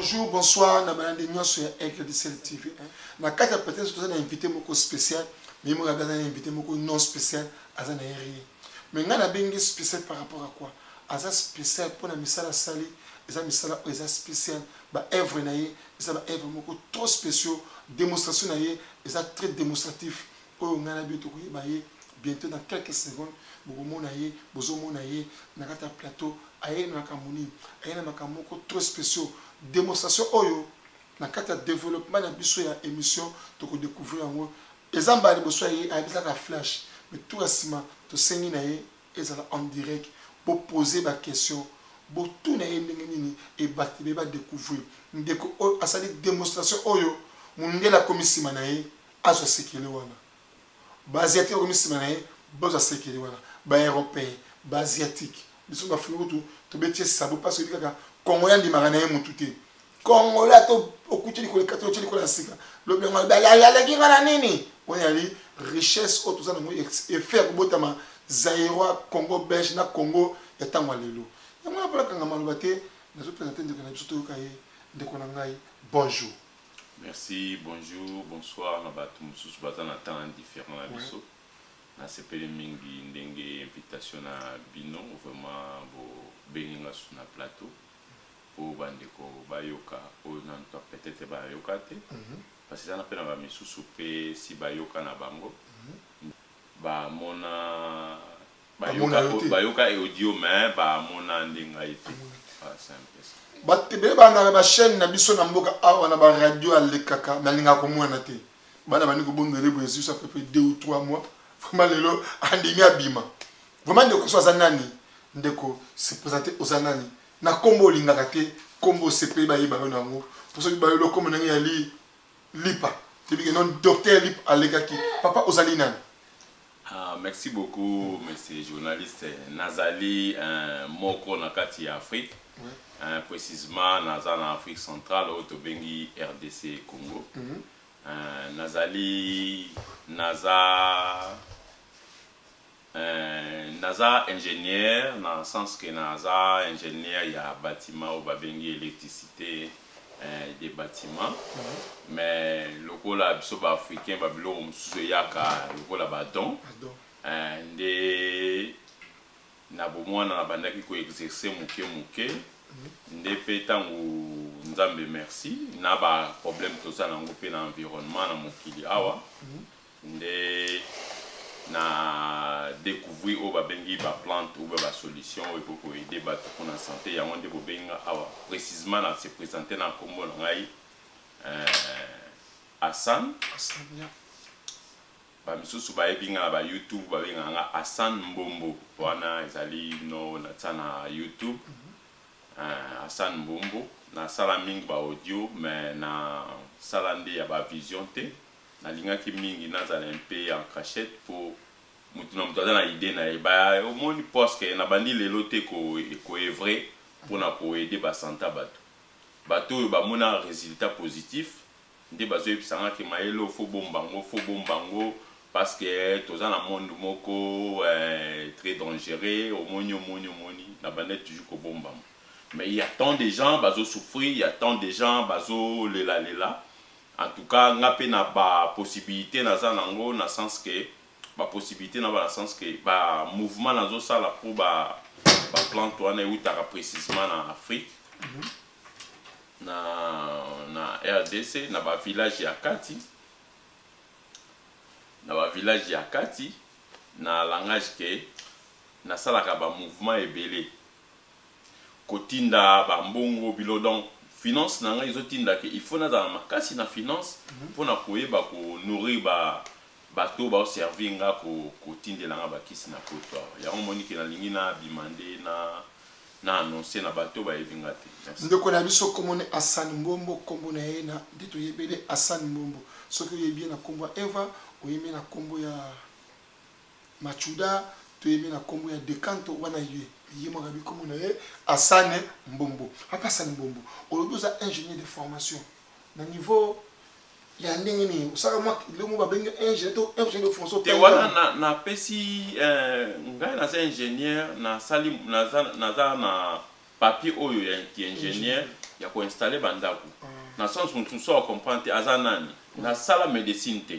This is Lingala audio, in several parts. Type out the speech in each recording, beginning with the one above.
Bonjour, bonsoir, na balade nyo sur Aigle TV. Na kata peut-être que invité moko spécial, mais moi j'ai invité moko non spécial, azana eri. Mais ngana bengi spécial par rapport à quoi? Aza spécial pour na misala sali, eza misala eza spécial, ba œuvre na ye, eza ba œuvre moko trop spéciaux, démonstration na ye, eza très démonstratif. Oyo ngana bientôt ko ba ye bientôt dans quelques secondes, bokomona ye, bozomona ye na kata plateau, aye na kamoni, aye na makamoko trop spéciaux. Démonstration oyo na kata développement na biso ya émission to ko découvrir ngo ezamba ni boso ye ayebisa ka flash mais tout récemment to sengi na ye ezala en direct pour poser ba question bo tout na ye ndenge nini e batebe ba découvrir ndeko asali démonstration oyo mundela komisima na ye azo sekele wana ba asiatique komisima na ye boza sekele wana ba européen ba asiatique biso ba fulu to betie sabo parce que kaka Congolais ndi magana ye mututé Congolais to okuti ko katolo ko la sika lo benga la kinga na nini on ali richesse auto za ngo et faire botama Zaïrois Congo belge na Congo ya tangwa lelo yamwa pala kanga malobate na zo présenter ndeko na biso to kaye ndeko na ngai bonjour. Merci, bonjour, bonsoir na batu mususu baza na temps différent na biso na sepele mingi ndenge invitation na bino vraiment bo beninga sur na plateau pour bandeko bayoka o na peut-être bayoka te parce que ça na pena ba misusu pe si bayoka na bango ba mona bayoka et audio mais ba mona ndinga ite simple batebe bana ba chaîne na biso na mboka awa na ba radio alekaka na linga ko mwana te bana bani ko bongele bo Jesus à peu près 2 ou 3 mois vraiment lelo andimi abima vraiment ndeko so zanani ndeko se présenter aux anani na kombo lingaka te kombo CP ba yiba nango pour ceux qui ba le kombo nangi ya lipa te bi non docteur lip alekaki papa ozali nani. Ah, merci beaucoup monsieur journaliste Nazali moko na kati ya Afrique précisément naza na Afrique centrale au Tobengi RDC Congo. Nazali naza ingénieur dans le sens que naza ingénieur il y a bâtiment ou babengi électricité des bâtiments mais le cola biso ba africain ba bilo mususu yaka le cola badon nde na bomwana na bandaki ko exercer muke nde petangu nzambe merci na ba problème to ça nango pe na environnement na mokili awa nde na découvrir au babengi ba plante ou ba solution pour aider bato pour la santé ya wonde bobenga awa précisément na se présenter na kombo ngai Hassan ba misusu ba ebinga ba YouTube ba benga nga Hassan Mbombo wana ezali no na tsana YouTube Hassan Mbombo na sala mingi ba audio mais na sala ndi ya ba vision te na linga ki mingi na za un peu en cachette pour mutuna mutaza na idée na ba au moni poste na bandi lelo te ko vrai pour na ko aider ba santé bato ba mona résultat positif ndi bazo ebisanga ki maelo fo bombango parce que toza na monde moko très dangereux au moni na bandi toujours ko bombam mais il y a tant de gens bazo souffrir il y a tant de gens bazo lela en tout cas nga pe na ba possibilité na za nango na sens que ba possibilité na ba sens que ba mouvement na zo sala pour ba plante wana utaka précisément na Afrique na RDC na ba village ya Kati na langage que na sala ka ba mouvement ebele kotinda ba mbongo bilo donc finance nanga izotinda ke il faut na za makasi na finance pour na koyeba ko nourrir bato ba servir nga ko tindela nga bakisi na koto ya omoni ke na lingi na bimande na annoncer na bato ba evinga te ndeko na biso komone Hassan Mbombo kombo na ye na ndito yebele Hassan Mbombo soki yebi na kombo Eva oyemi na kombo ya Machuda to yemi na kombo ya Decanto wana yemo gabi kombo na ye Hassan Mbombo papa Hassan Mbombo olodoza ingénieur de formation na niveau ya ndenge ni usaka mwa le mo babenga ingénieur de formation te wana na pesi ngai na ingénieur na sali na papier oyo ya ingénieur ya ko installer bandako na sens qu'on soit comprendre azanani na sala médecine te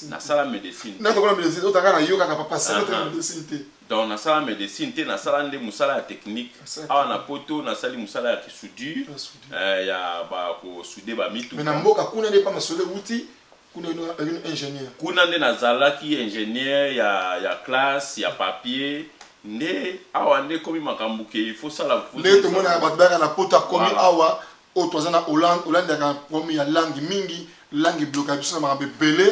na sala médecine na to ko médecine o taka na yoka ka papa sala médecine te donc na sala médecine te na sala nde musala ya technique awa na poto na sali musala ya soudure ya ba ko souder ba mitu mais na mboka kuna nde pa masole uti kuna une ingénieur kuna nde nazalaki ingénieur ya classe ya papier nde awa nde komi makambo ke il faut sala nde to mona ba dara na poto komi awa o to zana Hollande ka komi ya langue mingi langue bloquée biso na makambo belé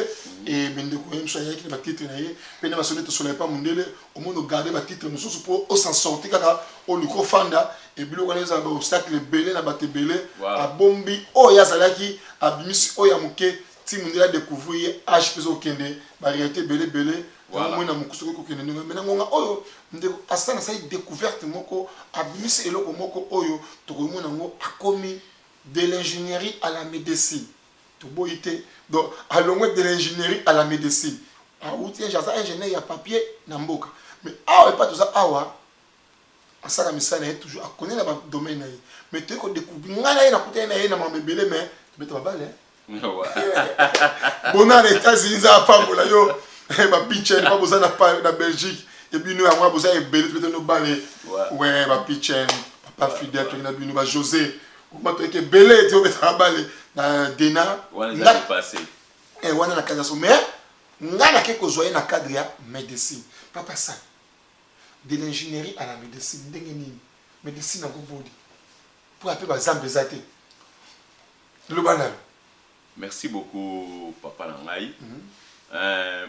et bende ko yemso ya ki ba titre na ye pene masole to soleil pas mundele au moins garder ba titre nous pour au s'en sortir kaka o luko fanda et bilo ko neza ba obstacle belé na ba te belé a bombi o ya salaki abimisi o ya muke ti mundela découvrir âge peso kende ba réalité belé moi na mukuso ko kende ninga mena ngonga oyo ndeko asana sai découverte moko abimisi eloko moko oyo to ko mona ngo akomi de l'ingénierie à la médecine to boité donc à longue de l'ingénierie à la médecine a outi ingénieur ya papier na mboka mais awa pas tout ça awa asaka misala est toujours a connaître le domaine naï mais tu ko découvrir ngana na kuta na mambebele mais tu beta babale bona les États-Unis za pambola yo ba pitchen pas besoin na Belgique et puis nous avons besoin de belé peut-être nous balé ouais ba pitchen papa fidèle qui na binu ba José comment tu es belé tu beta balé na Dena na passé et wana na kaza mais ngana ke ko zoyer na cadre ya médecine papa ça de l'ingénierie à la médecine ndenge nini médecine na bobodi pour appeler ba zambe zate le banal. Merci beaucoup papa Nangai.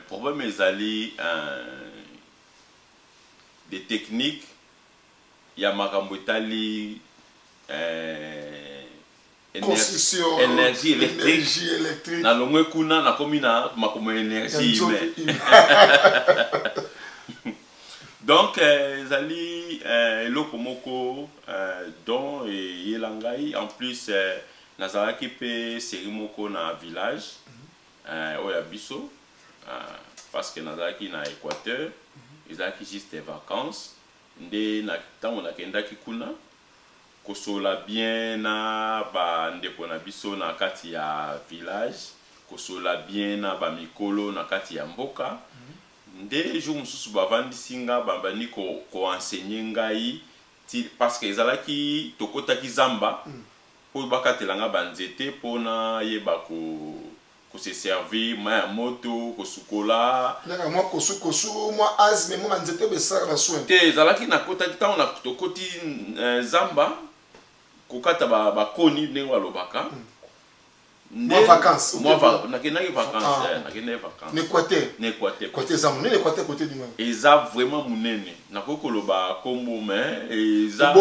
Problème ezali des techniques ya makambo etali énergie électrique na longwe kuna na komi na makomo énergie donc ezali eloko moko don yelangai en plus nazalaki pe série moko na village oya biso parce que nazalaki na Équateur ezalaki juste des vacances nde na tango nakendaki kuna kosola bien na ba ndeko na biso na kati ya village kosola bien na ba mikolo na kati ya mboka nde jour mususu bavandisi nga bambani ko enseigner ngai parce que ezalaki tokotaki zamba po bakatelanga banzete pona yeba ko se servir ma moto ko sukola naka moi kosu moi azme moi banzete besaka ba soin te ezalaki na kota tant na tokoti zamba kokata ba koni ndenge walobaka moi vacances nakendaki vacances n'Équateur côté za munene Équateur côté du monde eza vraiment munene nakoki koloba kombo mais eza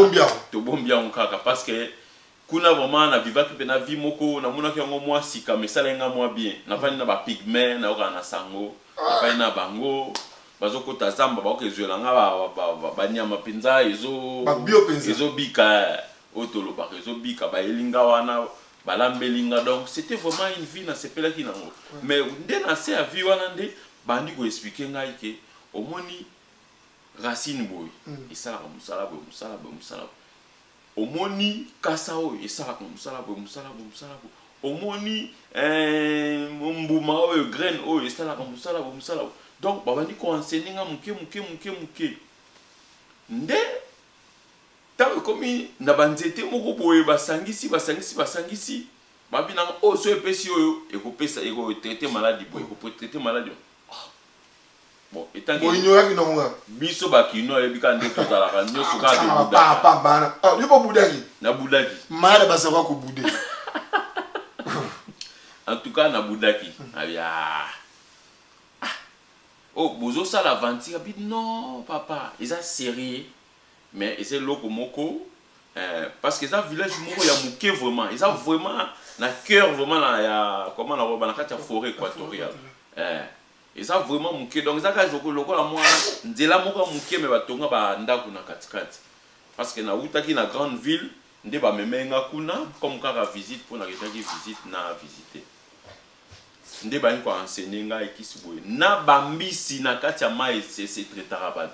tobombia kaka parce que kuna vraiment na vivaki pe na vie moko na monaki yango mwa sika mais ça lenga mwa bien na fani na ba pigment na oka na sango na fani na bango bazokota zamba bakokezwelanga ba nyama penza ezo bika otoloba ezo bika ba elinga wana balambelinga donc c'était vraiment une vie na sepelaki nango mais nde na se a vie wana nde bandi ko expliquer ngai ke omoni racine boy isala musala omoni kasa oyo esalaka musala boy omoni mbuma oyo graine oyo esalaka musala boy donc babandi ko enseigner nga muke nde tant komi na banzete moko boye basangisi babina o so epesi oyo ekopesa eko traiter maladie boye ko traiter maladie bon etangi bo ignoraki nonga biso bakino ebika nde tozalaka nyoso ka de pa bana lipo budaki na budaki mala basaka ko bude en tout cas na budaki abia oh bozo sala aventure bit non papa eza sérieux mais c'est loko moko parce que ça village moko ya muke vraiment ils ont vraiment na cœur vraiment na ya comment na roba na kati ya forêt équatoriale ils ont vraiment muke donc ça ka joko loko la moi nzela moko muke mais batonga ba ndako na katikati parce que na utaki na grande ville nde ba memenga kuna comme kaka visite pour na ketaki visite na visiter nde ba ko enseigner nga ekisi boye na bambisi na kati ya mai c'est très tarabad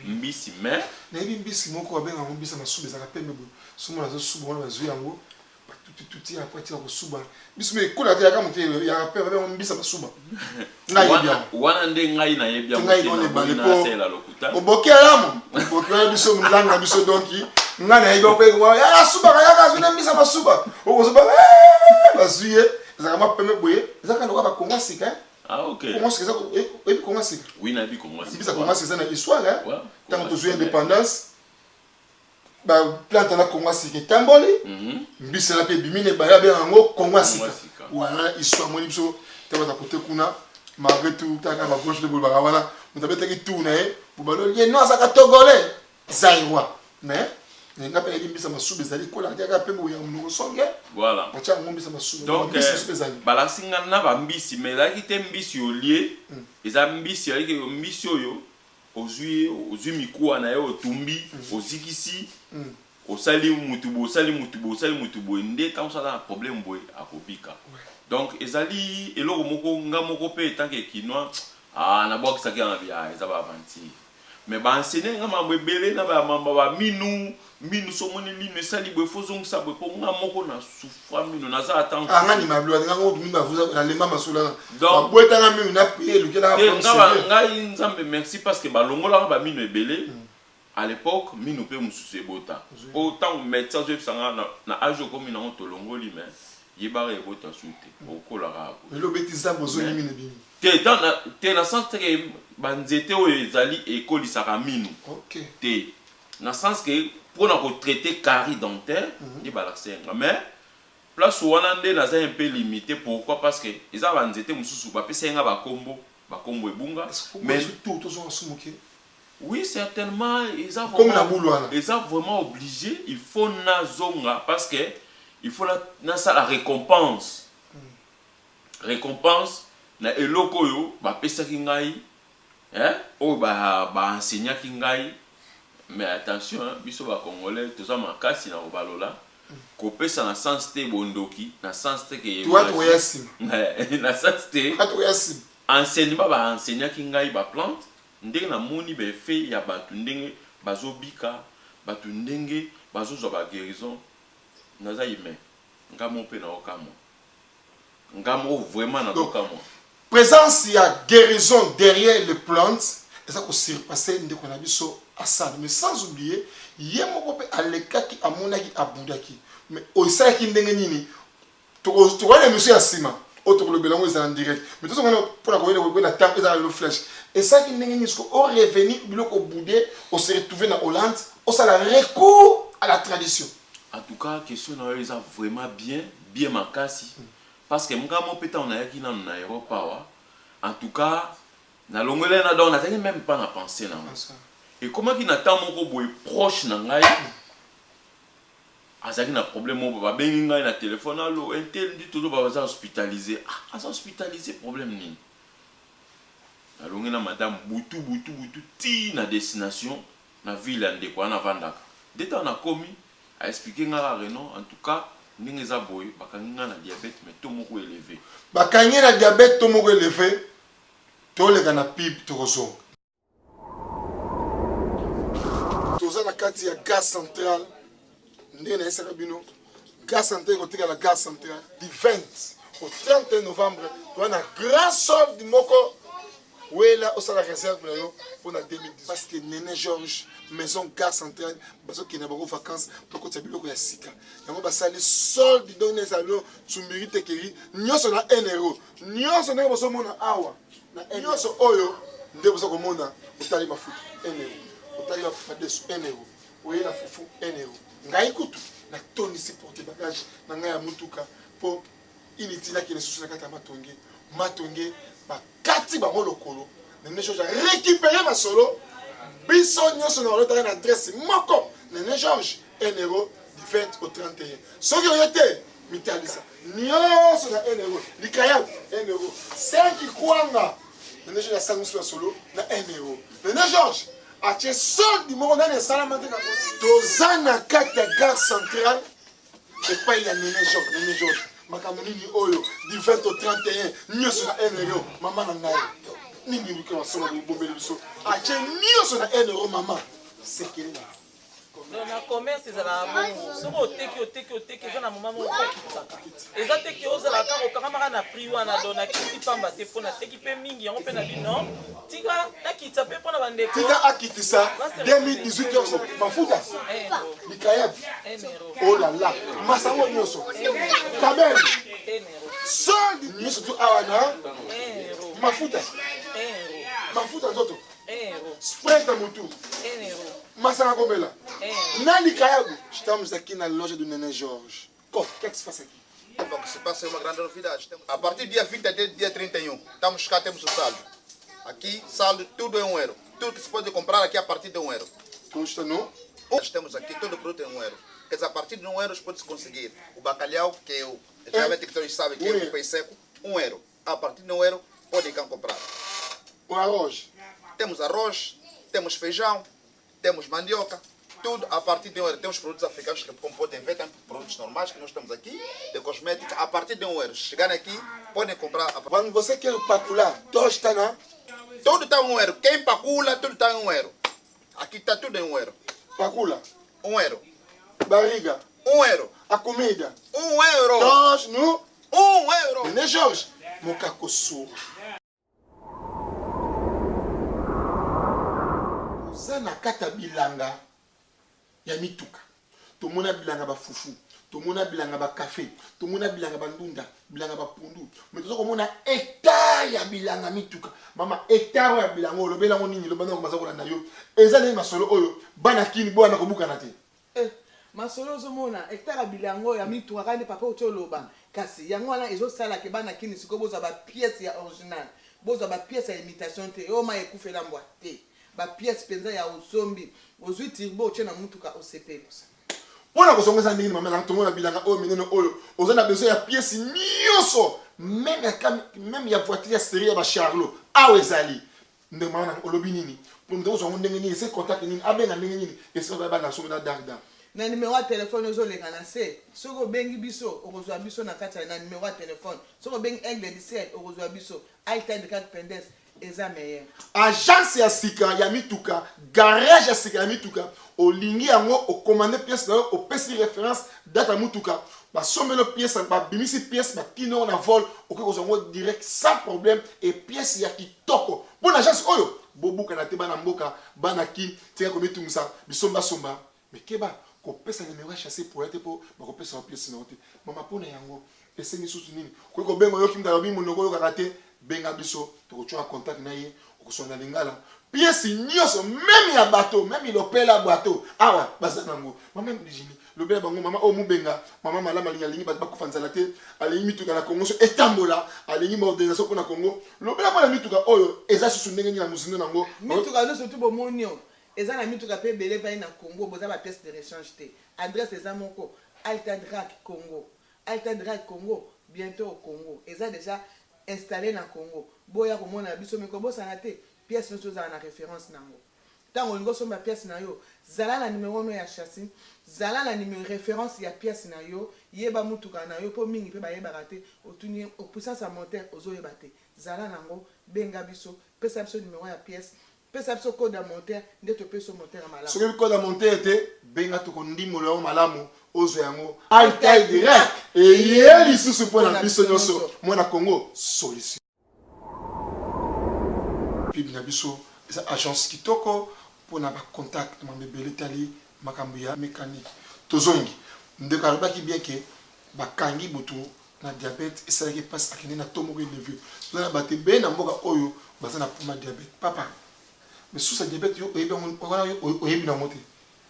mbisi mais na mbisi moko abenga mbisi na sube za kapembe bo sumo na zo subo na zo yango tuti après tu vas suba biso me kola te yaka mote ya peur ba mbisa basuba ngai bien wana nde ngai na yebia ngai on est balé na sela lokuta oboki alamu oboki na biso mulanga biso donki ngai na yebia ko ya suba ya ka mbisa basuba okosuba basuye za kama peme boye za ka ndoka ba kongo sika ah ok kongo sika et kongo sika oui na bi kongo sika bisa kongo sika na histoire tant que tu indépendance ba plante na kongo sika tamboli mbisa na pe bimine ba ya be ngo kongo sika wana histoire mo biso taba ta côté kuna malgré tout ta ka ba gauche de boulba wana mutabeta ki tourner bu ba lo lié non ça ka togolais zaïwa mais nga pe mbisa masubi zali kola ta ka pe bo ya mnoko songe voilà acha mbisa masubi donc bala singa na ba mbisi mais la ki te mbisi au lié eza mbisi avec mbisi oyo ozui mikuwa na yo otumbi ozikisi osali mutubo nde tant ça a problème boy akobika donc ezali eloko moko nga moko pe tant que kinois na box ça qui en via ça va avantir mais ba enseigner nga mabwe belé na ba mamba ba minu somoni lino sali boy fozong sa boy po nga moko na souffra minu na za attendre ngani mablo nga ngo minu ba vuza na lema masula donc boy tanga minu na pied lu kela nga nzambe merci parce que ba longola ba minu ebelé à l'époque minu pe mususu bota autant médecin je sanga na âge comme na on to longoli mais yebare bota suite okola ra le bêtisa bozo ni minu bi te na sens que banzete oyo ezali ekolisaka minu OK te na sens que pour na traiter carie dentaire ni balaksenga mais place wana nde na za un peu limité pourquoi parce que eza banzete mususu ba pesenga ba kombo ebunga mais tout zo asumoke oui certainement comme na boulwana ils sont vraiment obligés il faut na zonga parce que il faut na ça la récompense na eloko yo ba pesa ki ngai o ba enseignant ki ngai mais attention biso ba congolais toza makasi na obalola ko pesa na sens te bondoki na sens te ke toi to yasim na sens te to yasim enseignement ba enseignant ki ngai ba plante ndenge na moni be fait ya batu ndenge bazobika batu ndenge bazozwa ba guérison naza yime ngamo pe na okamo ngamo vraiment na okamo présence il y a guérison derrière les plantes et ça ko surpasser ndeko na biso asana mais sans oublier yemo pe alekaki amonaki abudaki mais oisaki ndenge nini to wana monsieur asima autre le belango est en direct mais tout ça pour la connaître la tape dans le flèche et ça qui ndenge nini ce au revenir biloko boudé on se retrouver na Hollande on ça la recours à la tradition en tout cas question na eza vraiment bien makasi parce que ngamo peta on a yaki na aéroport en tout cas na longolé na donc na même pas na penser na et comment qui n'attend mon boy proche na ngai azaki na problème o ba bengi ngai na téléphone allo intel dit toujours ba hospitalisé hospitalisé problème ni alongi na madame butu ti na destination na ville ande kwa na vandaka deta na komi a expliquer nga Renon en tout cas ndenge za boy bakangi nga na diabète mais to moko élevé bakangi na diabète to moko élevé to le kana pip to kozonga toza na kati ya gare centrale ndenge na esaka bino gare centrale kotika la gare centrale du 20 au 31 novembre to na grand solde moko wela osala réserve na yo pour na 2010 parce que Néné Georges maison gare centrale baso kina bako vacances pour ko biloko ya sika yango basali solde donc na salon tu mérite keri nyoso na 1 euro nyoso na boso mona awa na nyoso oyo nde boso ko mona otali mafuta 1 euro otali mafuta desu 1 euro oye na fufu 1 euro ngai kutu na toni si porte bagage na ngai ya mutuka po initina ki nesusu na kata matonge bakati bango lokolo Néné Georges a récupéré ma solo biso nyoso na olota na adresse moko Néné Georges 1 euro du 20 au 31 soki oyete mitalisa nyoso na 1 euro likaya 1 euro 5 kwanga Néné Georges a sangusu na solo na 1 euro Néné Georges a tient solde moko na salamate na toza na kati ya gare centrale epai ya Néné Georges makambo nini oyo du 20 au 31 nyoso na 1 euro mama na ngai nini luka wasonga bombeli biso ache nyoso na 1 euro mama sekele na Donc na commerce ezala bongo soki oteki eza na moma moko okitaka eza teki ozalaka okangamaka na prix wana do nakiti pamba te mpo nateki mpe mingi yango mpe na bino tika nakitisa mpe mpo na bandeko tika akitisa 2018 yonso mafuta likayev oh la la masango nyonso kabel solde nyonso tu awa na mafuta nzoto spray ta motu masanga komela nani kayabu estamos aqui na loja do Nenê Jorge. O que é que se passa aqui? Bom, se passa uma grande novidade. A partir do dia 20 até o dia 31, estamos cá, temos o saldo. Aqui, saldo, tudo é €1. Tudo que se pode comprar aqui a partir de €1. Consta no? Nós temos aqui, todo o produto é €1. Quer dizer, a partir de €1 pode-se conseguir o bacalhau, que é o, geralmente que todos sabem que é o peixe seco, €1. A partir de €1 podem cá comprar. O arroz? Temos arroz, temos feijão, temos mandioca, tudo a partir de €1. Temos produtos africanos que, como podem ver, tem produtos normais que nós temos aqui, de cosmética, a partir de €1. Chegarem aqui, podem comprar. Quando você quer pacular, tosta na? Tudo está €1. Quem pacula, tudo está €1. Aqui está tudo em €1. Pacula? €1. Barriga? €1. A comida? €1. Nós no? €1. Nenê Jorge. Mocaco sua. Zana kata bilanga ya mituka tomona bilanga ba fufu tomona bilanga ba café tomona bilanga ba ndunda bilanga ba pundu mais tozo komona hectare ya bilanga mituka mama hectare ya bilanga olobela ngo nini lobana ko mazakola na yo eza ne masolo oyo bana kini bwana kobuka na te masolo ozomona hectare ya bilanga ya mituka kandi papa otoloba kasi yango wana ezosala ke bana kini siko boza ba pièce ya original boza ba pièce ya imitation te o ma ekufela mbwa te ba pièce penza ya uzombi ozwi tirbo chena mutuka osepelo wana kozongeza ndini mama na tomona bilanga oyo minene oyo ozana besoin ya pièce nyonso même ya voiture ya série ya ba Charlot awe ezali nde mama na olobi nini pour nous ozongo ndenge nini c'est contact nini abenga ndenge nini esi ba na somo na darda na numéro ya téléphone ozolenga na se soko bengi biso okozwa biso na kati na numéro ya téléphone soko bengi Aigle 17 okozwa biso Altad Pendence eza meilleur agence ya sika ya mituka garage ya sika ya mituka olingi yango okomande pièce na yo opesi référence data mutuka basombelo pièce babimisi pièce batino na vol okoki kozwa direct sans problème et pièce ya kitoko mpona agence oyo bobuka na te bana mboka bana ki tika komitungisa bisomba somba mais keba kopesa numéro ya chassé pour ete po bakopesa ba pièce na yo te mama mpona yango esengi susu nini koki kobenga yo kimta lobi monoko oyokaka te benga biso tokochoka contact na ye okosonga lingala pièce nyonso même ya bateau même ilopela bateau awa baza nango mama Virginie lobela bango mama o mubenga mama malama lingi bakufa nzala te alingi mituka na Congo so etambola alingi modernisation mpona Congo lobela mpona mituka oyo eza susu ndenge nini na mozindo nango mituka nyonso tu bomonio eza na mituka mpe ebele vai na Congo boza ba pièce de rechange te adresse eza moko Altad Congo Altad Congo bientôt au Congo eza déjà installé na Congo boya komona biso meko bosana te pièce nyonso ezala na référence nango ntango olingi osomba pièce na yo zala na numéro no ya chassis zala na numéro référence ya pièce na yo yeba mutuka na yo mpo mingi mpe bayebaka te otuni puissance ya moteur ozoyeba te zala nango benga biso pesa biso numéro ya pièce pesa biso code ya moteur nde topesa moteur ya malamu soki code ya moteur te benga tokondimola yango malamu ozwa yango Altad direct eye lisusu mpona biso nyonso mwana Congo solution pibi na biso eza agence kitoko mpona bacontact mamebele tali makambo ya mécanique tozongi ndeko alobaki bien ke bakangi butu na diabète esalaki mpasi akende na to moko eleve toza na bato ebele na mboka oyo baza na poma diabète papa mais susa diabète yo oyebi nango te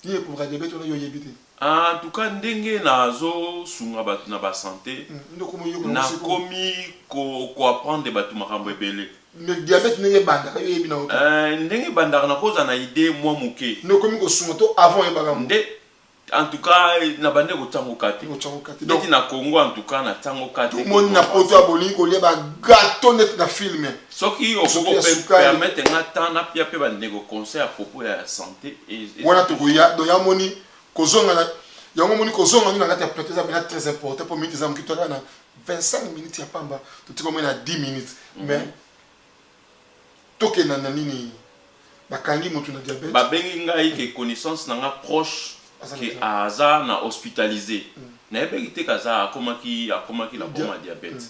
nini eprovoka diabète wana yo oyebi te en tout cas ndenge nazosunga bato na basanté nakomi koapprendre bato makambo ebele mais diabète ndenge ebandaka yo oyebi nango te ndenge ebandaka nakozala na idée mwa moke nokomi kosunga to avant oyebaka nde en tout cas na bande kotangoka te neti na Congo en tout cas natangoka te tomoni na poto ya bolingi kolia bagato neti na filme soki okopermettre nga temps napia mpe bandeko conseil à propos ya santé wana tokoya donc yamoni kozonga na yango moni kozonga na kati ya plateau eza pena très important pour minutes eza moki toka na 25 minutes ya pamba totika omoi na 10 minutes mais tokenda na nini bakangi moto na diabète babengi ngai ke connaissance na nga proche ke aza na hospitalisé nayebeki te kaza akomaki la boma diabète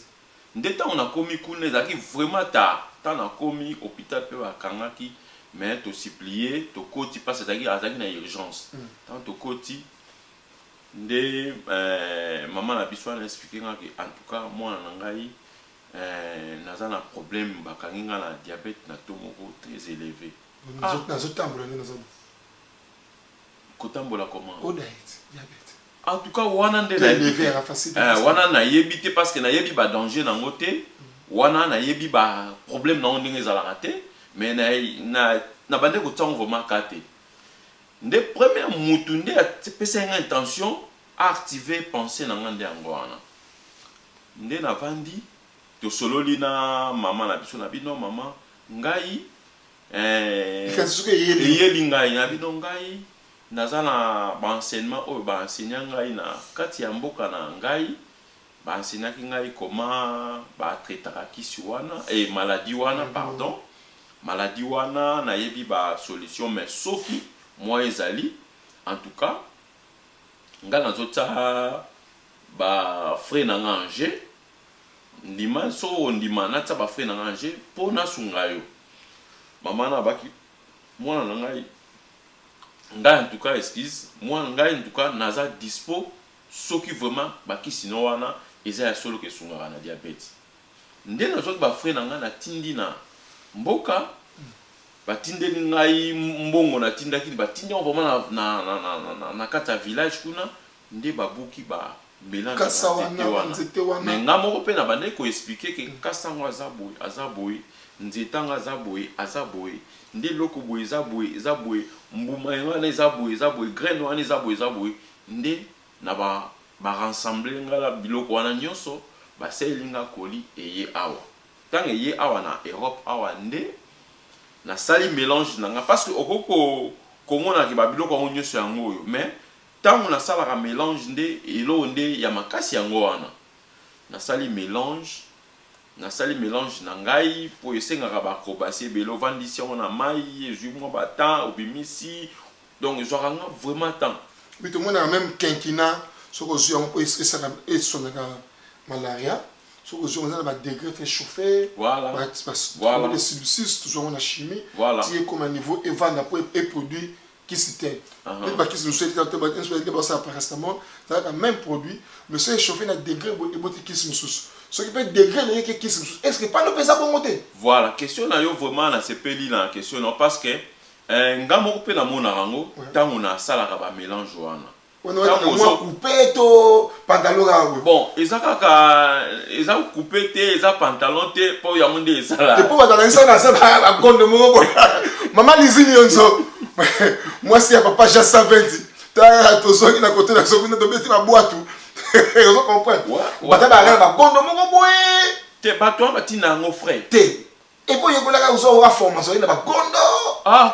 nde ntango nakomi kuna ezalaki vraiment ta nakomi hôpital mpe bakangaki mais tosuplie tokoti mpasi azalaki na urgence ntango tokoti nde mama na biso ana explike nga ke en tout cas mwana na ngai naza na problème bakangi nga na diabète na to moko très élevé nazotambola nde naza kotambola comment diabète en tout cas wana nde wana nayebi te parce que nayebi badanger nango te wana nayebi baproblème nango ndenge ezalaka te mais na bande kotango vraiment ka te nde première mutu nde apesa nga intention activer pensée na nga nde yango wana nde navandi tosololi na mama na biso na bino mama ngai eyeli ngai na bino ngai naza na baenseignement oyo baenseignant ngai na kati ya mboka na ngai baenseignaki ngai koma batraitaka kisi wana maladie wana pardon maladie wana nayebi basolution mais soki moi ezali en tout cas ngai nazota bafrai na nga ange ndima so ndima natia bafrai na nga ange mpo nasunga yo mama na baki mwana na ngai ngai en tout cas excuse moi ngai en tout cas naza dispo soki vraiment bakisi no wana eza ya solo kesungaka na diabète nde nazwaki bafrai na ngai natindi na mboka batindeli ngai mbongo natindaki batindi yango vraiment na kati ya village kuna nde babuki bamélange nzete wana mais nga moko mpe na bandeki koexplike ke nkasa yango aza boye nzete yango aza boye nde eloko boye eza boye mbuma yango wana eza boye graine wana eza boye nde na barensemble nga biloko wana nyonso basaleli nga koli eye awa ntango eye awa na Europe awa nde nasali mélange na nga parce que okoko komonaki babiloko yango nyonso yango oyo mais ntango nasalaka mélange nde eloko nde ya makasi yango wana nasali mélange na ngai po esengaka baacrobatie ebele ovandisi yango na mai ezwi mwa batemps obimisi donc ezwaka nga vraiment temps oui tomonaka même quinquina soki ozwi yango mpo esonaka malaria soki ozwi yango eza na badegré fait chauffer des substances toujours yango na chimie ti ekoma niveau evanda mpo eproduit kisi te mpe bakisi mosusu ete basala paracétamol ezalaka même produit mais so échauffé na degré eboti kisi mosusu soki mpe degré na yeke kisi mosusu est ce que pano mpe eza bongo te voilà question na yo vraiment nasepeli na question no parce que nga moko mpe namonaka yango ntango nasalaka bamélange wana coupé to pantalon bon eza kaka eza coupé te eza pantalon te po yango nde ezala po batalangisa na sa bagondo moko mama lizini yonso mwasi ya papa ja 120 ta tozoki na kote na soki na tobeti babwatu ozo comprendre bata bagala bagondo moko boye te bato wana batina yango frère te epo yekolaka ozo wa formation na bagondo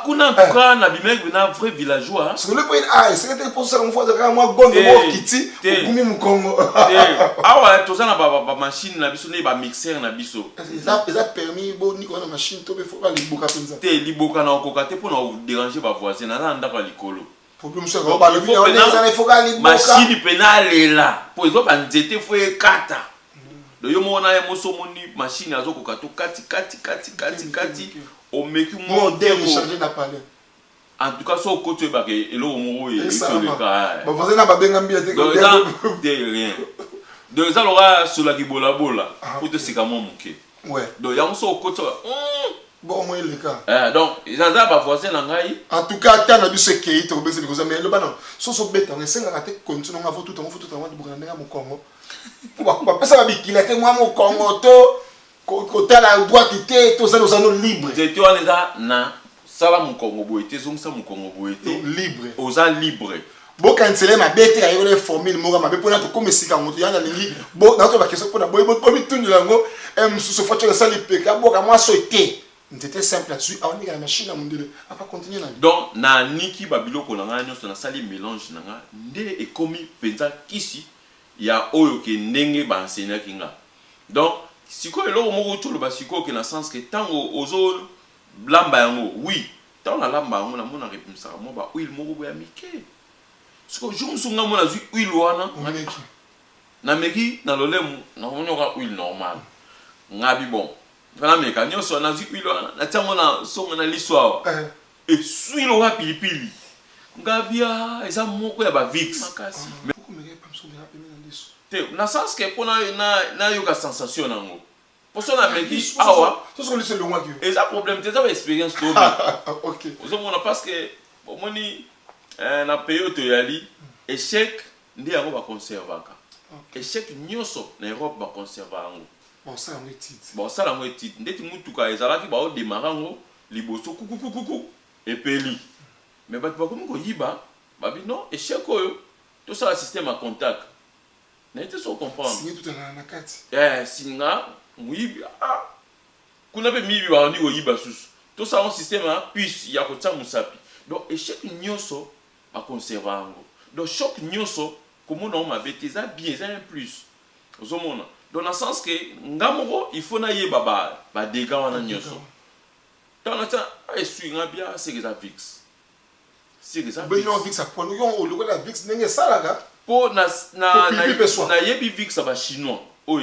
kuna en tout cas na bimeki na vrai villageois parce que le point c'est que pour ça on faut que moi gondo mo kiti okumi mukongo awa tozana ba machine na biso ne ba mixeur na biso eza permis bo ni ko na machine to be faut pas liboka penza te liboka na okoka te pour na déranger ba voisin na ndaka likolo problème ça ba le bien on est faut pas liboka machine penale là pour ezo ba nzete faut ekata do yo mona ya mosomoni machine azokoka to kati omeki moderne changer na palais en tout cas so koto ba ke eloko moko e ba voisin na babenga mbia te de rien donc ça l'aura sur la kibola pour te sika mo muke ouais donc ya so koto bon moi le cas donc ça ba voisin na ngai en tout cas ta na biso kei to bese ko mais le bana so beta ngesenga ka te continue nga foto tango de bukana nga mo Congo ba pesa ba bikila te moi mo Congo to côté la droite te to ça nous sommes libres tu vois les na sala mu Congo boité zonga sa mu Congo boité libre oza libre bo cancela ma bête ya yole formule mo ma be pona to comme sika ngoto yana lingi bo na to ba question pona boy bo bitundu lango mususu fa to sali peka bo ka moi so été c'était simple là-dessus on est la machine à mondele a pas continuer na donc na niki babiloko na nga nyonso na sali mélange na nga nde ekomi penza kisi ya oyo ke ndenge ba enseigner kinga donc siko eloko moko tolo ba siko ke na sens que tango ozo blamba yango oui tant la lamba on a mon réponse moi ba huile moko boya mike parce que jour sunga mon azui huile wana na meki na lolemu na onyoka huile normal ngabi bon fana meka nyoso na azui huile wana na tango na songa na liswa et suile wa pilipili ngabia eza moko ya ba vix makasi te na sens que pona na yoka sensation nango poso na meki awa to so lise le moi qui et ça problème te ça expérience to OK ozomona parce que omoni na période to yali échec ndi yango ba conservaka échec nyoso na Europe ba conserva yango bon ça la moitié ndeti mutuka ezalaki ba o démarrer ngo liboso kuku epeli mais ba ko ko yiba ba bi non échec oyo tout ça le système à contact n'était so comprendre signé tout na kati singa muyibi kuna be mibi ba ndi ko yiba susu tout ça un système à puce ya ko tsa musapi donc échec nyoso ba conserver yango donc choc nyoso comme on m'a bêté ça bien ça un plus ozomona dans le sens que ngamoko il faut na yeba ba dégâts wana nyoso dans la ça esui ngabia c'est que ça fixe c'est que ça ben non vix ça pour nous on le la vix nenge salaga po na yebi vix ba chinois oh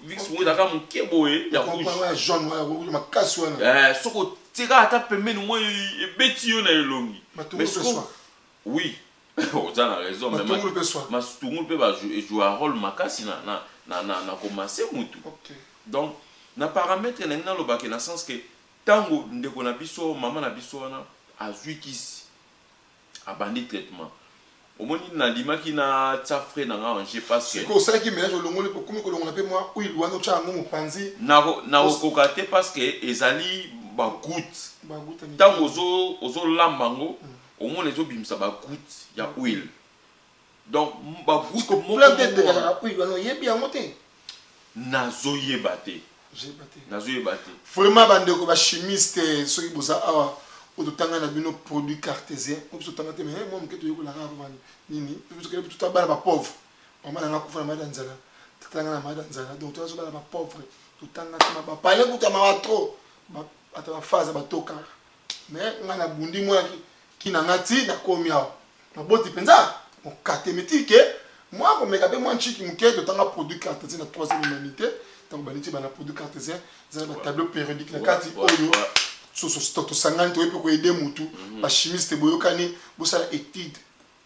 vix mo da ka mukeboe ya rouge jaune rouge makasi wana soko tira ata pembeni mo ebeti yo na elongi mais oui on a raison mais ma tout monde peut jouer un rôle makasi na commencer mutu donc na paramètre na lo ba ke na sens que tango ndeko na biso mama na biso wana azui kisi abandi traitement omoni na limaki na tsafre na nga anje parce que ko ça qui mélange longole pour comme ko longona pe moi oui wana cha ngo mupanzi na kokate parce que ezali ba goutte tango ozo lambango omoni ezo bimisa ba goutte ya huile donc ba goutte moko plein de la huile wana yebi yango te nazo yebate vraiment bandeko ba chimiste soki boza awa ototanga na bino produit cartésien obiso tanga te mais moi mketo yokola ngaba nini obiso kele tout abana ba pauvre mama na kufa na madanzala tanga na madanzala donc to azobala ba pauvre totanga te ba parler kuta ma trop ba ata ba phase ba toka mais ngana bundi moi ki na ngati na komi awa na boti penza on catémétique moi comme meka be moi nchiki mketo tanga produit cartésien na 3e humanité donc baniti bana produit cartésien za ba tableau périodique na kati oyo so to sangani to epe ko aider mutu ba chimiste boyokani bosala étude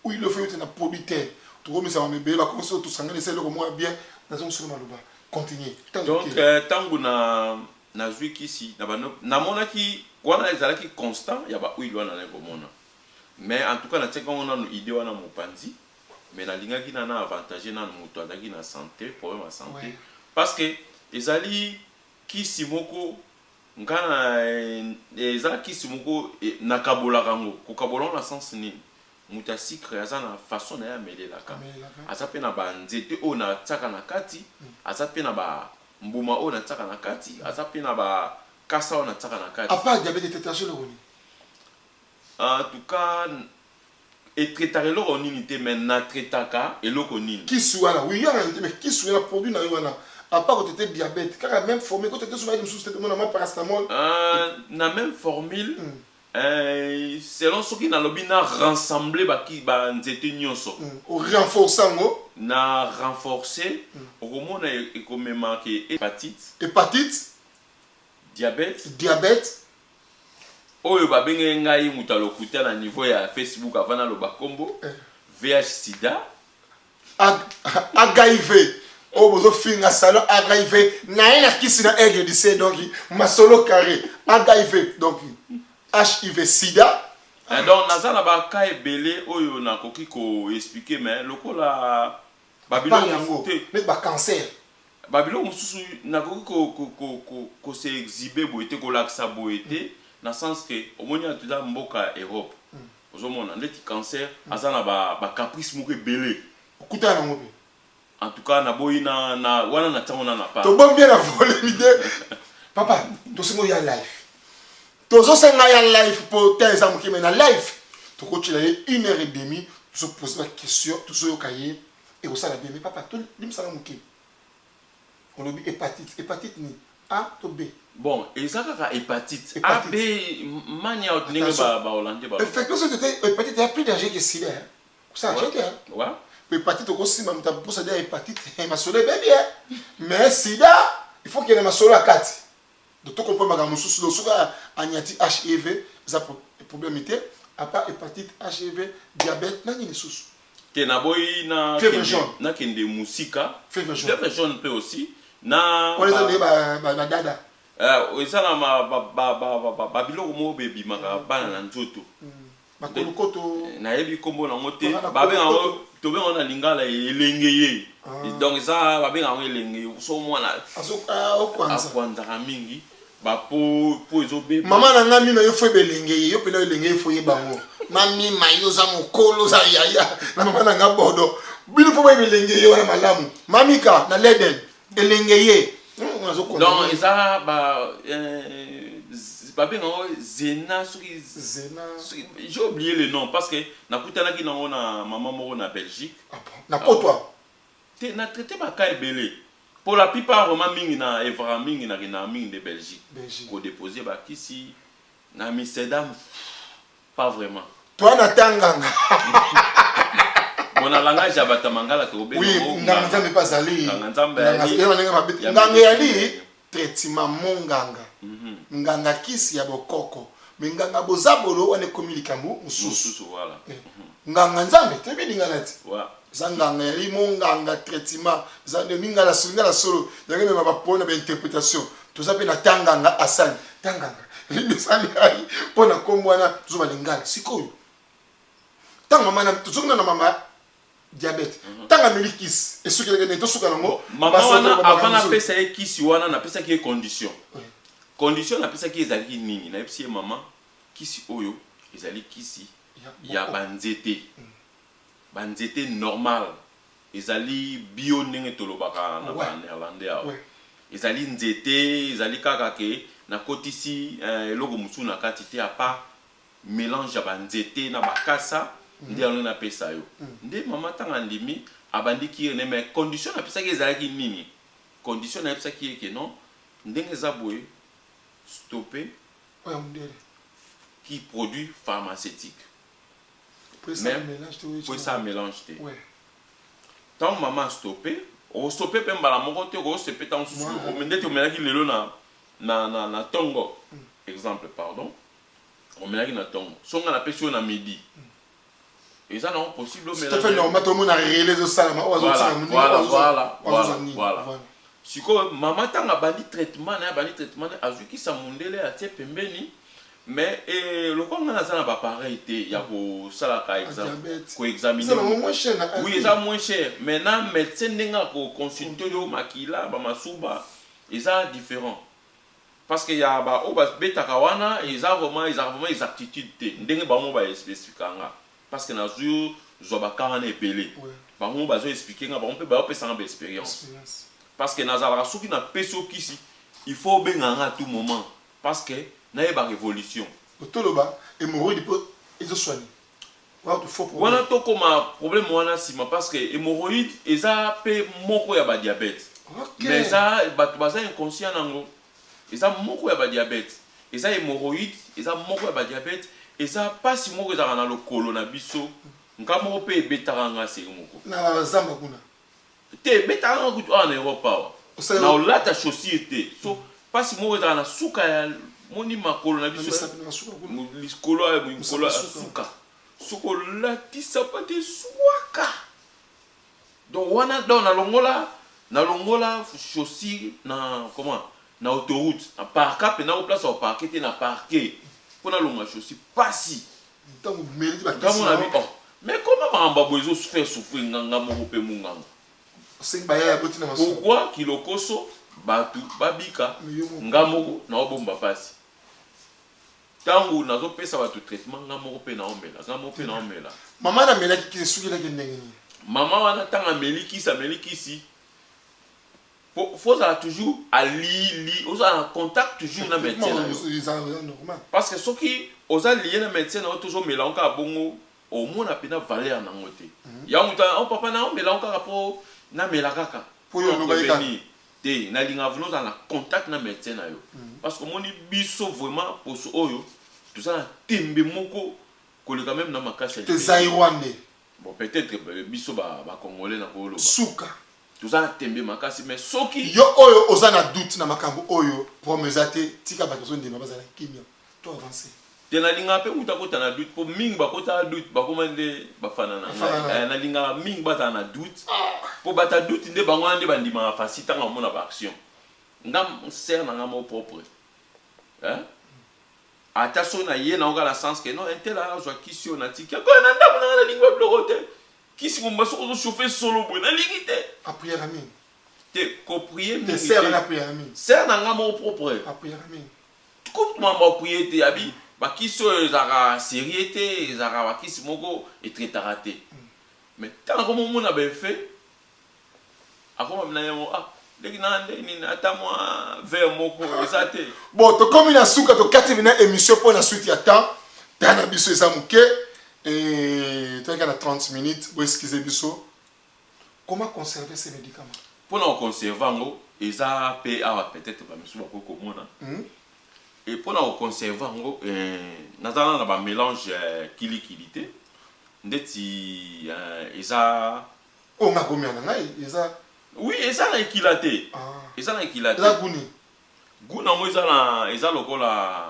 où il le fait na produit tel to komisa ba mebe ba konso to sangani c'est le moi bien dans un sur maloba continuer donc tangu na zwiki ici na mona ki wana ezalaki constant ya ba huile wana na komona mais en tout cas na tseka on a une idée wana mopanzi mais na lingaki na avantage na mutu adaki na santé problème à santé parce que ezali kisi moko ngana eza kisi moko nakabola kango kokabola na sens nini muta sucre aza na façon na ya melelaka aza pe na ba nzete o na tsaka na kati aza pe na ba mbuma o na tsaka na kati aza pe na ba kasa o na tsaka na kati à part diabète et tension le roni en tout cas et traiter le roni nité mais na traitaka eloko nini kisi wana oui ya mais kisi wana produit na wana à part que tu étais diabète, car la même formule, quand tu étais sur la même chose, tu étais paracétamol. La même formule, selon ce qui n'a lobby n'a rassemblé, au renforçant, n'a renforcé, au moment où il a marqué hépatite, diabète. Oyo ba benga ngai mutalo kuta na niveau ya Facebook avant na loba combo, VIH sida, HIV. Oh, bozo finga salon arrivé na kisi na RDC donc masolo carré HIV donc HIV sida donc nazana ba ka ebele oyo na koki ko expliquer mais lokola babilo mais ba cancer babilo mususu na koki ko se exhiber boité ko laksa boité na sens que omoni atuda mboka Europe ozomona ndeti cancer azana ba caprice moko ebele okuta na ngobe. En tout cas, na boina na wana na tangona na pa. To bon bien la voler l'idée. Papa, to singo ya live. To zo senga ya live pour tes amis qui mena live. To ko tu 1h30, tu se poses la question, tu se yokaye et au sala bien. Mais papa, to lim sala muki. On obi hépatite ni A to B. Bon, et ça c'est hépatite. A, B, mania au nègre hollandais. Effectivement, cette hépatite est plus dangereux que sida. Ça, j'ai dit. Ouais. Hépatite aussi, mais tu as dire hépatite, ma soeur est bien. Mais sida, il faut qu'il y ait ma soeur à 4. Donc, tu comprends, ma sous le souverain, agnati HIV, ça problème était. À part hépatite, HIV, diabète, n'a ni sous. Que na boy na kende musika. Fever jaune peut aussi. Na. On les a dit ba dada. Eza na ba biloko mo bebi maka bana na nzoto. Ba kolokoto. Na yebi kombo na ngote. Ba be ngo to be ngona lingala elenge ye. Donc ça ba be ngo elenge so mwana. Azoka okwanza. Akwanza mingi. Ba po ezo be. Mama na ngami na yo fo belenge ye, yo pela elenge fo ye bango. Mami mayo za mokolo za yaya. Na mama na ngabodo. Bino fo belenge ye wana malamu. Mamika na leden elenge ye. Donc ça Zena j'ai oublié le nom parce que na kutana ki na maman moko na Belgique na potwa na traité ba ka ebele pour la plupart vraiment mingi na Evra mingi na mingi de Belgique ko déposer ba kisi na Amsterdam pas vraiment toi na tanganga mon langage ya batamangala ke obé oui nganga nzambe pas ali nganga yali traitement monganga nganga kisi ya bokoko nganga bozabolo wane komilikambu mususu voilà nganga nzambe tebi lingana ti wa zanganga yali monganga traitement za de mingala solo yange me bapona ba interprétation toza pe na tanganga asani tanganga lisali ai pona kombwana tuzoba lingala sikoyo tanga mama tuzonga na mama diabète tanga melikis et ce que to suka nango mama wana avant na pesa e kisi wana na pesa ki condition condition na pesa ki ezali nini na epsi mama kisi oyo ezali kisi ya banzete normal ezali bio ndenge tolobaka na ba néerlandais awa ezali nzete ezali kaka ke na kotisi eloko musu na kati te a pas mélange ya banzete na bakasa ndi alona na pesa yo nde mama tanga ndimi abandi ki ne mais condition na pesa ki ezalaki nini condition na pesa ki ke non ndenge za boye stopper qui produit pharmaceutique pour ça mélange te tant maman stopper o stopper pe mbala moko te ko stopper tant susu o mende te melaki lelo na tongo exemple pardon o melaki na tongo songa na pesa na midi. Et ça non possible mais ça fait normal tout le monde a réalisé de ça voilà si quoi maman tanga bandi traitement azu ki sa mundele atie pembeni mais le quoi ngana ça na ba pareil te ya ko sala ka examiner oui ça moins cher maintenant médecin ndenga ko consulter yo makila ba masuba ça différent parce que ya ba o ba beta kawana ils ont vraiment exactitude te ndenge ba mo ba spécifiquanga parce que na jour zoba kana epelé bango bazo expliquer nga bango pe ba pesa nga expérience parce que na zala soki na peso kisi il faut benga à tout moment parce que na ba révolution toloba hémorroïde peut ils soigner wana to comme problème wana sima parce que hémorroïde eza pe moko ya ba diabète mais ça baza inconscient nango eza moko ya ba diabète eza hémorroïde eza moko ya ba diabète eza pasi moko ezaka na lokolo na biso nkamoko mpe ebetaka nga seri moko na zamba kuna te ebetaka nga kutu awa na Europe awa na olata chaussure te so pasi moko ezaka na suka ya moni makolo na biso likolo ya suka soki olatisa pa te swaka donc wana donc nalongola chaussure na comment na autoroute na parka mpe na oplace ya parke te na parke pona longa chaussure pasi ntango meli ba kamo na bi mais comment mamba bozo faire souffrir nganga moko pe munganga c'est ba ya boti na maso pourquoi kilokoso batu babika ngamoko na obomba pasi tango nazo pesa batu traitement ngamoko pe na omela ngamoko pe na omela mama na melaki ki suki la ndenge ni mama wana tanga melikisi faut ça toujours à li on a contact toujours na médecin parce que ceux qui osa lié na médecin on toujours mélanger à bongo au moins na pena valeur na ngote ya muta on papa na mélanger rapport na melakaka pour yo te na linga vno za na contact na médecin na yo parce que moni biso vraiment pour ce oyo tout ça tembe moko koleka même na makasi te zairwande bon peut-être biso ba congolais na kolo suka tout ça tembe makasi mais soki yo oyo oza na doute na makambo oyo promesa te tika bato zo ndima bazala kimia to avancer te na linga pe uta kota na doute po mingi bakota doute bakomande bafana na na linga mingi bata na doute po bata doute nde bango nde bandima faciliter nga mona ba action ngam ser na ngamo propre hein ata so na ye na onga la sens que non intela azwa kisi on atika ko na ndako na lingwa blocote kisi mo so ko chauffer solo bo na lingite a prière amen te ko prier te ser na prière amen ser na ngamo propre a prière amen ko mama prier te abi bakisi oyo ezaka seriété ezaka bakisi moko etretaka te mais ntango komomona baefe akoma mina yango leki nande nini ata mwa ver moko eza te bon tokomi na suka tokati bina émission mpo na suite ya temps ta na biso eza moke toyeka na 30 minutes boeskize biso comment conserver ces médicaments mpona koconserve yango eza mpe awa peut-être bamisu bakoki komona et mpona koconserve yango nazala na bamélange kilikili te ndeti eza oyo nga komia na ngai eza oui eza na ekila te eza na ekila te eza guni gu nango eza lokola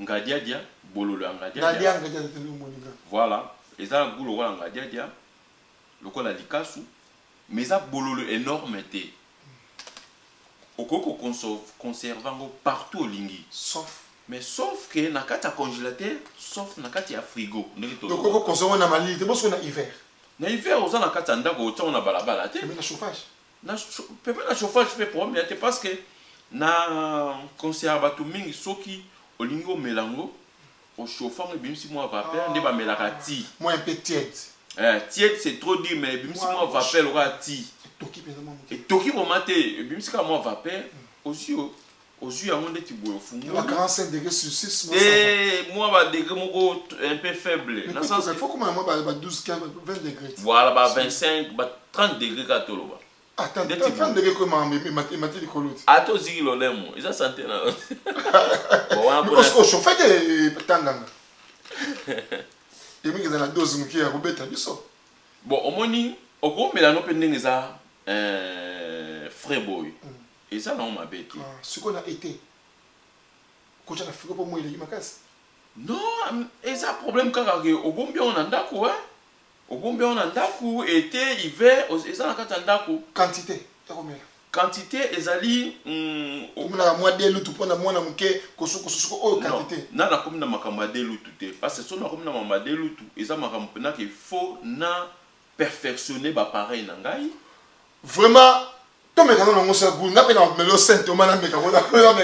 ngadiadia bololo ya ngadiadia voilà eza gu lokola ngadiadia lokola likasu mais eza bololo énorme te okoki koconserve yango partout olingi mais sauf que na kati ya congélateur sauf na kati ya frigo ndenge to okoki koconserve na malili te boso na hiver na hiver oza na kati ya ndako otiango na balabala te na chauffage pepe na chauffage pe problème te parce que na conserve bato mingi soki olingi omela yango ochauffango ebimisi mwa vapeur nde bamelaka ti moi un peu tiède tiède c'est trop dire mais ebimisi mwa vapeur lokola ti etoki vraimen te ebimisi kaka mwa vapeur ozwi yango ndeti boye ofungoli 45 degrés sur 6 te mwa badegré moko un peu faible na sens il faut comme moi ba 12 15 20 degrés voilà ba 25 ba 30 degrés ka toloba attends 30 degrés comment mati likolo ato ziki lolemo eza santé na au chauffe te tanganga emingi za na dose muki ya kobeta biso bon omoni okomela no pe ndenge eza frais boy eza na mabe te siko na été kocha na frigo po moile makasi non eza problème kaka ke obombi on na ndako obombi on na ndako été hiver eza na kati ya ndako quantité ya komela quantité ezali omona mwa de lutu pona mwana muke kosuko oyo quantité na komi na makambo ya de lutu te parce que so na komi na makambo ya de lutu eza makambo pena ke faut na perfectionner ba pareil na ngai vraiment tomeka na ngosa gu nga pe na melo saint o mana meka kola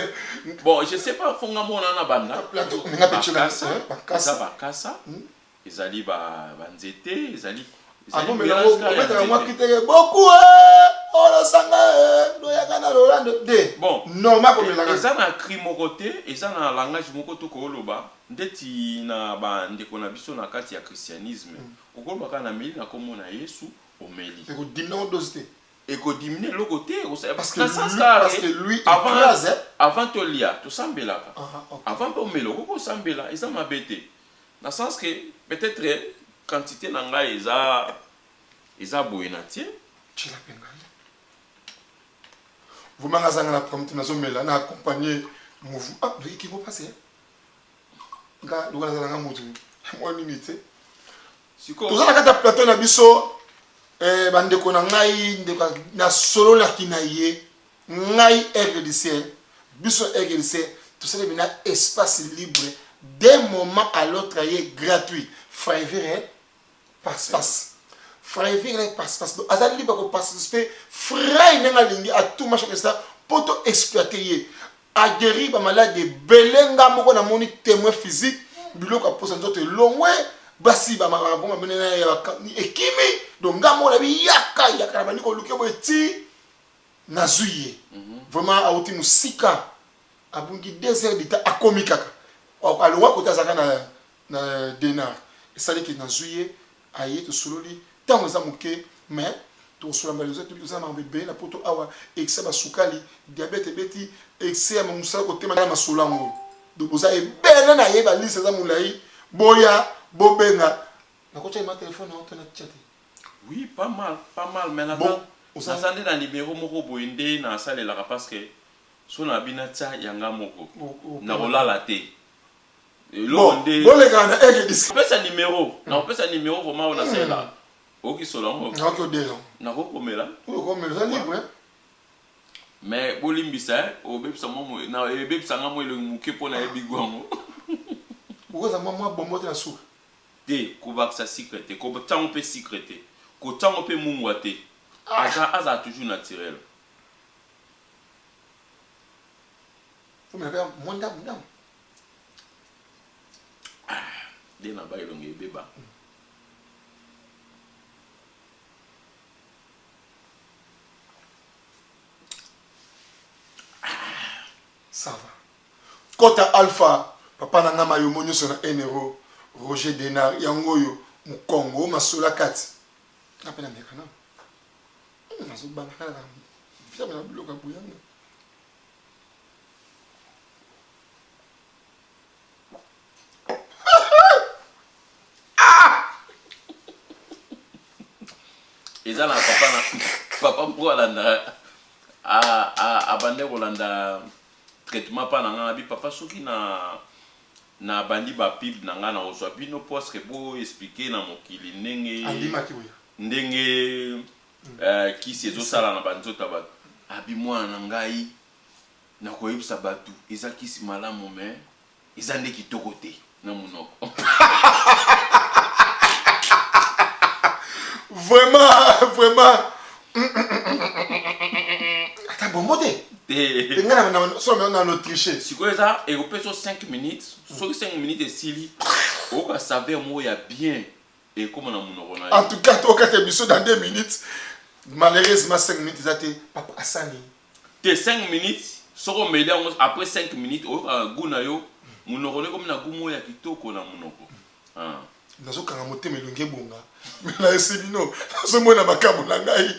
bon je sais pas fonga mona na banda nga pe chula bakasa ezali ba nzete ezali avant melo metaka mwa kiteke beaucoup ola sanga do yakana Rolando de bon normal comme la eza na cri moko te eza na langage moko to koloba ndeti na ba ndeko na biso na kati ya christianisme okoloba kana na meli na komo na Yesu omeli eko dimna dose te eko dimine loko te parce que lui avant to lia to sambelaka avant to melo ko sambela eza mabete na sens que peut-être quantité na ngai eza boye na tie chila penga vous m'engagez la prompte na zomela na accompagner mouvement de qui va passer nga lokola za nga mutu moi minute siko to za kata plateau na biso bandeko na ngai ndeko na solo la kinaye ngai aigle du ciel biso aigle du ciel tout ça bina espace libre d'un moment à l'autre est gratuit frère passe frère passe donc azali libre ko participer frère nenga lingi à tout machin que ça pour to exploiter a guérir ba malade belenga moko na moni témoin physique biloko aposa nzoto longwe basi ba maboma menena ya ekimi donc ngamo na bi yaka bani ko luke boeti na zuye vraiment a uti musika abungi 2 heures d'ita akomikaka alongwa kota zaka na denar esali ki na zuye aye to sololi tango za muke mais tokosola mbala eza na bebe na poto awa excès basukali diabète ebeti excès ya mosala kotema na masolo yango donc oza ebele na ye balise eza molai boya bobenga nakotya ma telefone aoto na tia te oui pas mal mais bon naza nde na numéro moko boye nde nasalelaka parce que so na bina tia yanga moko nakolala te bolekaka na opesa numéro nakopesa numéro vraimen oyo nasalela okisola yango nakokomela mais bolimbisa ebebisanga mo elongi moke mpo nayebi gwango okoza mwa bombo te na suka te kobakisa secret te kotango mpe secret te kotango mpe mungwa te aza toujours naturel nde na ba elongi ebeba ça va kota alpha papa na nga mayomo nyonso na 1 euro Roger Denar yango oyo mokongo masola kati apena mekana nazobanga kaka fiame na biloko ya buyanga eza na papa mpo alanda abande kolanda traitement pa na nga bi papa soki na bandi bapib na nga na ozwa bino poske bo expliquer na mokili ndenge kisi ezosala na banzota bato abi mwana na ngai nakoyebisa bato eza kisi malamu me eza nde kitoko te na monoko vraiment ata bombo te na Autriche sikoyo eza ekopesa 5 minutes soki 5 minutes esili oyoka saveur moko ya bien ekoma na monoko na ye en tout cas tokate biso dans 2 minutes malheureusement 5 minutes eza te papa asani te 5 minutes soko omeli yango après 5 minutes oyoka gu na yo monoko na ekomi na gu moko ya kitoko na monoko nazokanga motema elongi ebonga na esi bino nazomona makambo na ngai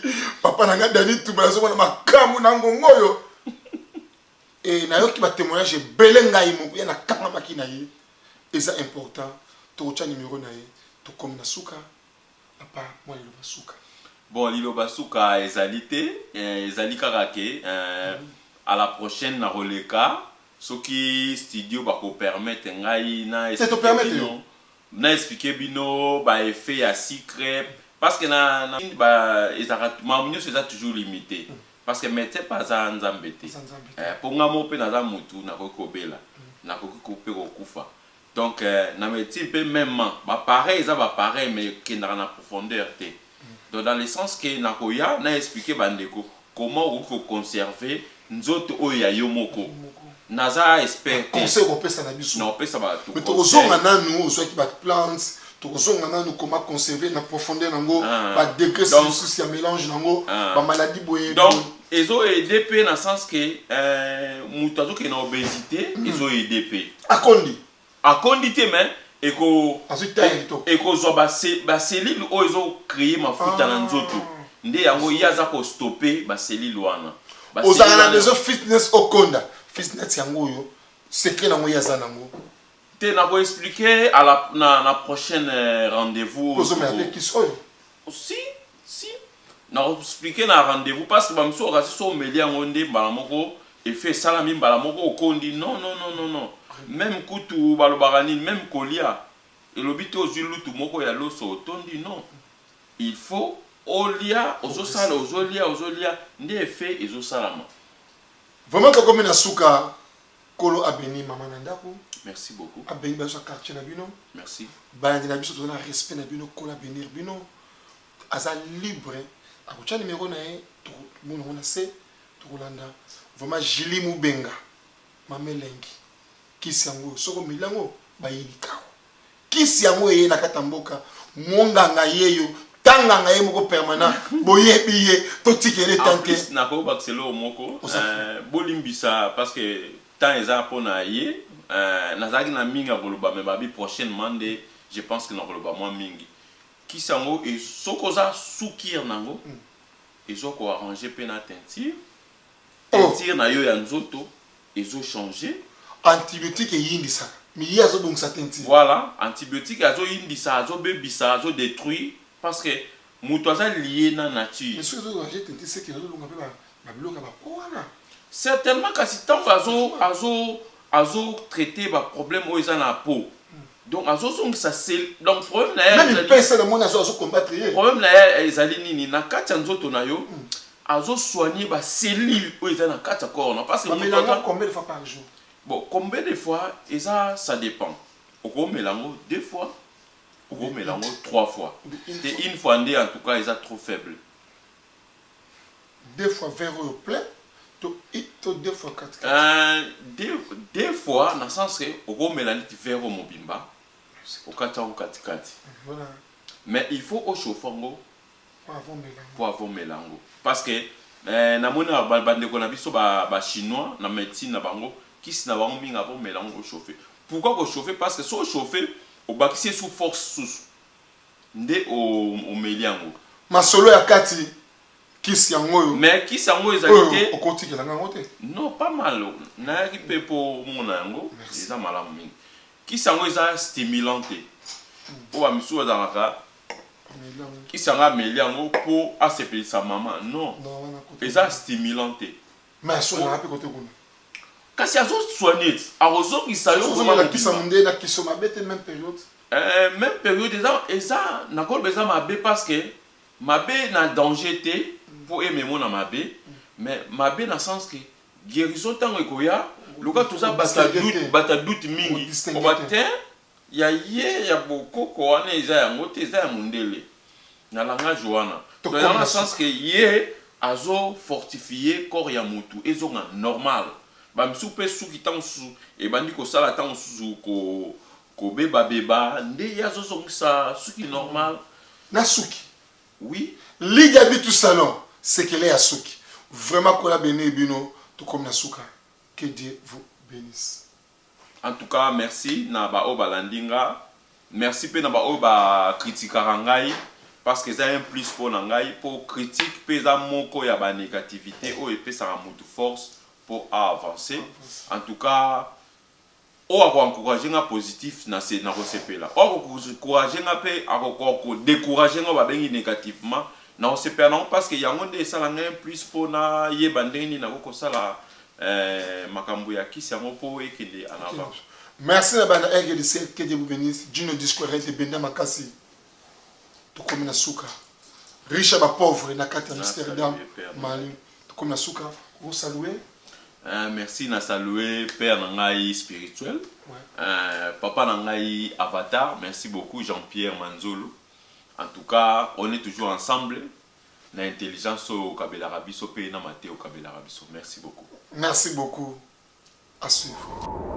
papa na ngai Dani Tumba nazomona makambo na ngongo oyo nayoki batémoignage ebele ngai moko ye nakangamaki na ye eza important tokotya numero na ye tokomi na suka apa mwa liloba suka bon liloba suka ezali te ezali kaka ke à la prochaine na roleka soki studio bakopermettre ngai na expliquer bino ba effet ya secret parce que na ma nyonso eza toujours limité parce que médecin pas aza nzambe te mpo nga mo mpe naza motu nakoki kobela nakoki mpe kokufa donc na médecine mpe mêmement bapareil eza bapareil mais ekendaka na profondeur te donc dans le sens que nakoya na expliquer bandeko comment okoki koconserve nzoto oyo ya yo moko naza expert conseil kopesa na biso na opesa bato mais tokozonga nanu ozwaki ba plantes tokozonga nanu comment conserver na profondeur nango ba degré celsius ya mélange nango ba maladie boye donc ezo aider pe na sens que mutu azoke na obésité ezo aider pe akondi te mais ekozwa baselile oyo ezocréer mafuta na nzoto nde yango ye aza kostoppe baselile wana ozala na besoin fitness okonda fitness yango oyo secret nango ye aza nango te nakoexplike na prochaine rendez-vous si nakoexplike na rendez-vous parce que bamiso okasi so omeli yango nde mbala moko efe esalami mbala moko okondi non même kutu balobaka nini même kolia elobi te ozwi lutu moko ya loso otondi non il faut olia ozolia nde efe ezosalama vraiment tokomi na suka kolo abeni mama na ndako merci beaucoup abeni baso quartier na bino merci balandi na biso tozana respect na bino kolo abenir bino aza libre akotya numéro na ye tomonango na se tokolanda vraiment Jili Mubenga mamelengi kisi yango soko milango bayilikao kisi yango eye na kata mboka monganga yeyo tanga ngaye moko permanent boyebi ye totikele tanke na ko bakselo moko bolimbisa parce que temps eza pona ye nazaki na minga koloba mais babi prochainement nde je pense que na koloba moi mingi kisi yango e sokoza sukir nango ils ont arrangé pena teinture. Oh. Teinture na yo ya nzoto, ils ont changé. Antibiotique et yindisa. Mais il y a zo bon sa teinture. Voilà, antibiotique azo indisa, azo bebisa, azo détruit parce que muto aza lié na nature. Mais ce que zo arranger teinture c'est que zo longa pe ba biloka ba wana. Certainement kasi tant azo traiter ba problème o eza na peau. Donc azo song ça c'est donc problème na même personne dans monde azo combattre. Problème na ezali nini na kati nzoto na yo azo soigner ba cellule o eza na kati corps parce que mais là combien de fois par jour? Bon, combien de fois et ça dépend. Au gros mélange 2 fois, au gros mélange 3 fois. Et une fois en tout cas, ils sont trop faibles. 2 fois 20 euros plein, 2 fois 4. 2 fois, dans le sens que au gros mélange 20 euros mobimba, au 4 ou 4. Voilà. Mais il faut au chauffer pour avoir mélange. Parce que na mona bande ko na biso ba chinois na médecine na bango qui se n'a pas mis avant mélange au chauffer. Pourquoi au chauffer? Parce que si au chauffer, au bâtisseur sous force sous ndé au mélange. Ma solo ya kati qui s'yango. Mais qui s'yango ils habité. Au côté que la ngote. Non, pas mal. Na ripe pour mon ango. Ils ont mal mingi. Qui s'yango ils a stimulante. Ou amisu azalaka. Qui s'anga mélange pour asepeli sa maman. Non. Ils a stimulante. Mais so na pe côté kuna. Kasi azo soigner, azo ki sa yo so na kisa munde na kiso mabete même période. Même période eza na kol beza mabe parce que mabe na danger té pour aimer mon mabe, mais mabe na sens que guérison tango ekoya, loka toza bata doute mingi. O batin ya bokoko wana eza ya ngote eza ya mundele. Na langage wana. Donc dans le sens que ye azo fortifier corps ya mutu ezo normal. Bam soupe souki tan sou et bandi ko sala tan sou ko beba nde ya zo ça souki normal na souki. Oui, Lydia bitu salon c'est qu'elle est à souki. Vraiment qu'on a béni bino tout comme na souka. Que Dieu vous bénisse. En tout cas, merci na ba o balandinga. Merci pe na ba o ba critique ngai parce que ça un plus pour ngai pour critique pe za moko ya ba négativité o epé ça mutu force pour avancer. En tout cas, on va encourager un positif dans ces là. On va encourager un peu, décourager un peu négativement dans ces non parce qu'il y a des salariés plus pour na yebandeni na ko sala makambu ya kisi yango po ekende en avant. Merci na bana RDC que Dieu vous bénisse. Dieu nous discours de benda makasi. To comme na suka. Riche ba pauvre na kati Amsterdam, Mali. To comme na suka, vous saluer. Merci na saluer père nangai spirituel. Papa nangai avatar, merci beaucoup Jean-Pierre Manzolo. En tout cas, on est toujours ensemble. Na intelligence au Kabela Rabiso pe na Matteo Kabela Rabiso. Merci beaucoup. Merci beaucoup. À suivre.